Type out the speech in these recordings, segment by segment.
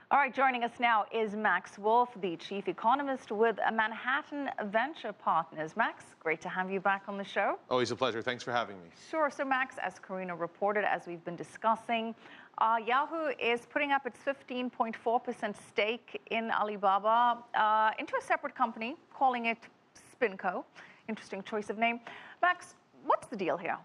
All right, joining us now is Max Wolff, the chief economist with Manhattan Venture Partners. Max, great to have you back on the show. Always a pleasure. Thanks for having me. Sure. So, Max, as Karina reported, as we've been discussing, Yahoo is putting up its 15.4% stake in Alibaba into a separate company, calling it SpinCo. Interesting choice of name. Max, what's the deal here?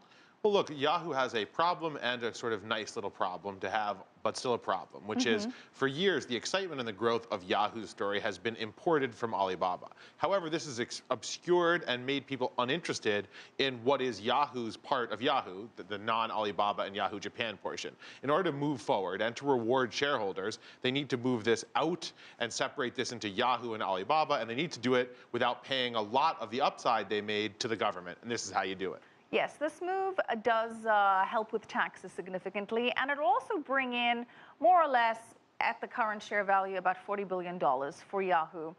Well, look, Yahoo has a problem and a sort of nice little problem to have, but still a problem, which is for years, the excitement and the growth of Yahoo's story has been imported from Alibaba. However, this has obscured and made people uninterested in what is Yahoo's part of Yahoo, the non-Alibaba and Yahoo Japan portion. In order to move forward and to reward shareholders, they need to move this out and separate this into Yahoo and Alibaba, and they need to do it without paying a lot of the upside they made to the government, and this is how you do it. Yes, this move does help with taxes significantly, and it'll also bring in more or less, at the current share value, about $40 billion for Yahoo.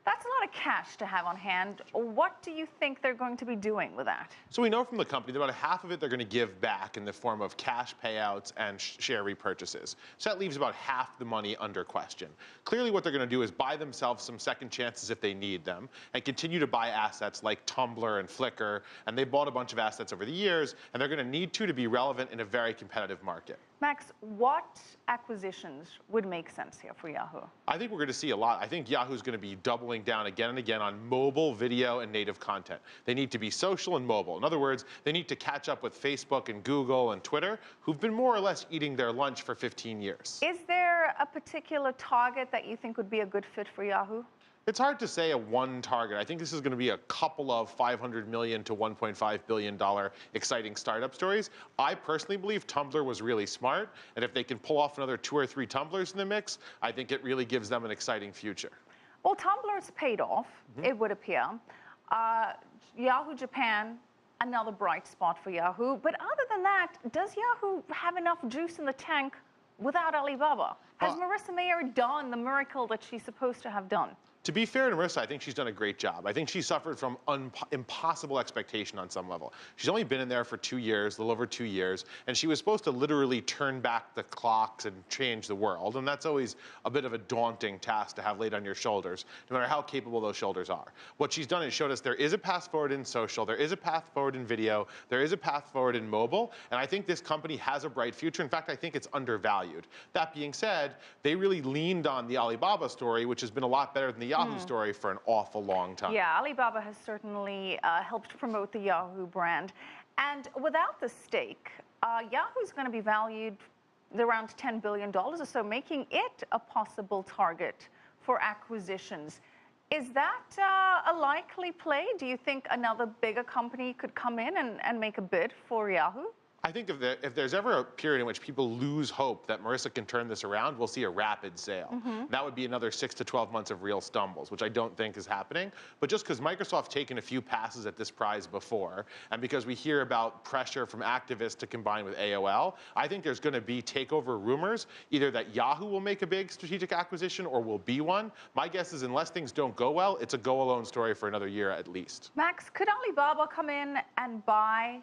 That's a lot of cash to have on hand. What do you think they're going to be doing with that? So we know from the company that about half of it they're going to give back in the form of cash payouts and share repurchases. So that leaves about half the money under question. Clearly what they're going to do is buy themselves some second chances if they need them and continue to buy assets like Tumblr and Flickr. And they bought a bunch of assets over the years, and they're going to need to be relevant in a very competitive market. Max, what acquisitions would make sense here for Yahoo? I think we're going to see a lot. I think Yahoo's going to be doubling down again and again on mobile, video, and native content. They need to be social and mobile. In other words, they need to catch up with Facebook and Google and Twitter, who've been more or less eating their lunch for 15 years. Is there a particular target that you think would be a good fit for Yahoo? It's hard to say a one target. I think this is going to be a couple of $500 million to $1.5 billion exciting startup stories. I personally believe Tumblr was really smart, and if they can pull off another 2 or 3 Tumblrs in the mix, I think it really gives them an exciting future. Well, Tumblr's paid off, it would appear. Yahoo Japan, another bright spot for Yahoo. But other than that, does Yahoo have enough juice in the tank without Alibaba? Has Marissa Mayer done the miracle that she's supposed to have done? To be fair to Marissa, I think she's done a great job. I think she suffered from impossible expectation on some level. She's only been in there for 2 years, a little over 2 years, and she was supposed to literally turn back the clocks and change the world, and that's always a bit of a daunting task to have laid on your shoulders, no matter how capable those shoulders are. What she's done is showed us there is a path forward in social, there is a path forward in video, there is a path forward in mobile, and I think this company has a bright future. In fact, I think it's undervalued. That being said, they really leaned on the Alibaba story, which has been a lot better than the Yahoo story for an awful long time. Yeah, Alibaba has certainly helped promote the Yahoo brand. And without the stake, Yahoo's going to be valued around $10 billion or so, making it a possible target for acquisitions. Is that a likely play? Do you think another bigger company could come in and make a bid for Yahoo? I think if there's ever a period in which people lose hope that Marissa can turn this around, we'll see a rapid sale. That would be another 6 to 12 months of real stumbles, which I don't think is happening. But just because Microsoft's taken a few passes at this prize before, and because we hear about pressure from activists to combine with AOL, I think there's going to be takeover rumors, either that Yahoo will make a big strategic acquisition or will be one. My guess is unless things don't go well, it's a go-alone story for another year at least. Max, could Alibaba come in and buy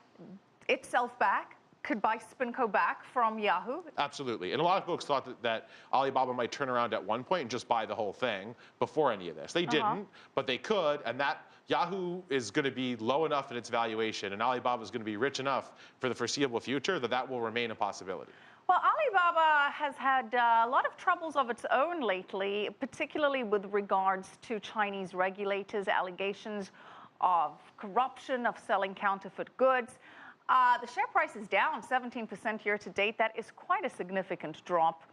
itself back, could buy SpinCo back from Yahoo? Absolutely. And a lot of folks thought that Alibaba might turn around at one point and just buy the whole thing before any of this. They didn't, but they could, and that Yahoo is going to be low enough in its valuation, and Alibaba is going to be rich enough for the foreseeable future that will remain a possibility. Well, Alibaba has had a lot of troubles of its own lately, particularly with regards to Chinese regulators, allegations of corruption, of selling counterfeit goods. The share price is down 17% year to date. That is quite a significant drop.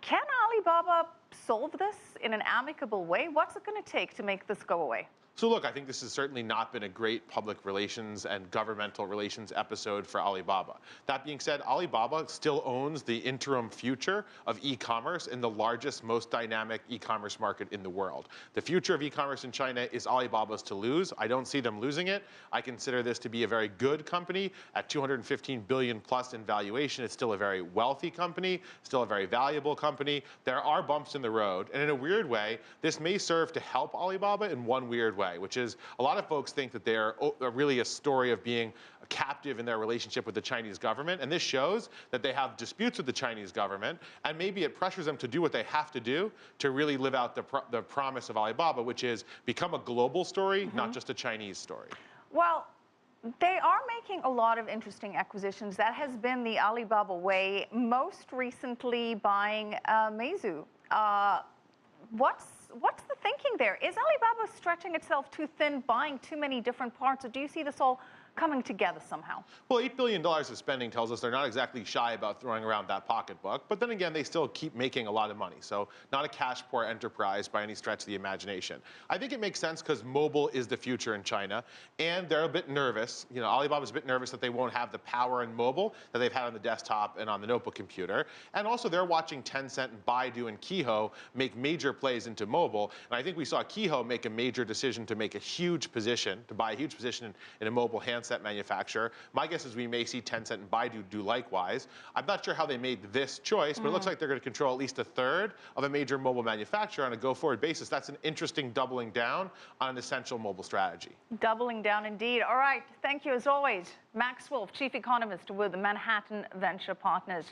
Can Alibaba solve this in an amicable way? What's it going to take to make this go away? So look, I think this has certainly not been a great public relations and governmental relations episode for Alibaba. That being said, Alibaba still owns the interim future of e-commerce in the largest, most dynamic e-commerce market in the world. The future of e-commerce in China is Alibaba's to lose. I don't see them losing it. I consider this to be a very good company. At $215 billion plus in valuation, it's still a very wealthy company, still a very valuable company. There are bumps in the road, and in a weird way, this may serve to help Alibaba in one weird way. way, which is a lot of folks think that they're really a story of being captive in their relationship with the Chinese government. And this shows that they have disputes with the Chinese government, and maybe it pressures them to do what they have to do to really live out the promise of Alibaba, which is become a global story, not just a Chinese story. Well, they are making a lot of interesting acquisitions. That has been the Alibaba way, most recently buying Meizu. What's the thinking there? Is Alibaba stretching itself too thin, buying too many different parts, or do you see this all coming together somehow? Well, $8 billion of spending tells us they're not exactly shy about throwing around that pocketbook, but then again, they still keep making a lot of money. So not a cash-poor enterprise by any stretch of the imagination. I think it makes sense because mobile is the future in China, and they're a bit nervous. You know, Alibaba's a bit nervous that they won't have the power in mobile that they've had on the desktop and on the notebook computer. And also, they're watching Tencent and Baidu and Keyho make major plays into mobile. And I think we saw Keyho make a major decision to make a huge position, to buy a huge position in a mobile handset manufacturer. My guess is we may see Tencent and Baidu do likewise. I'm not sure how they made this choice, but it looks like they're going to control at least a third of a major mobile manufacturer on a go-forward basis. That's an interesting doubling down on an essential mobile strategy. Doubling down indeed. All right. Thank you as always. Max Wolff, Chief Economist with Manhattan Venture Partners.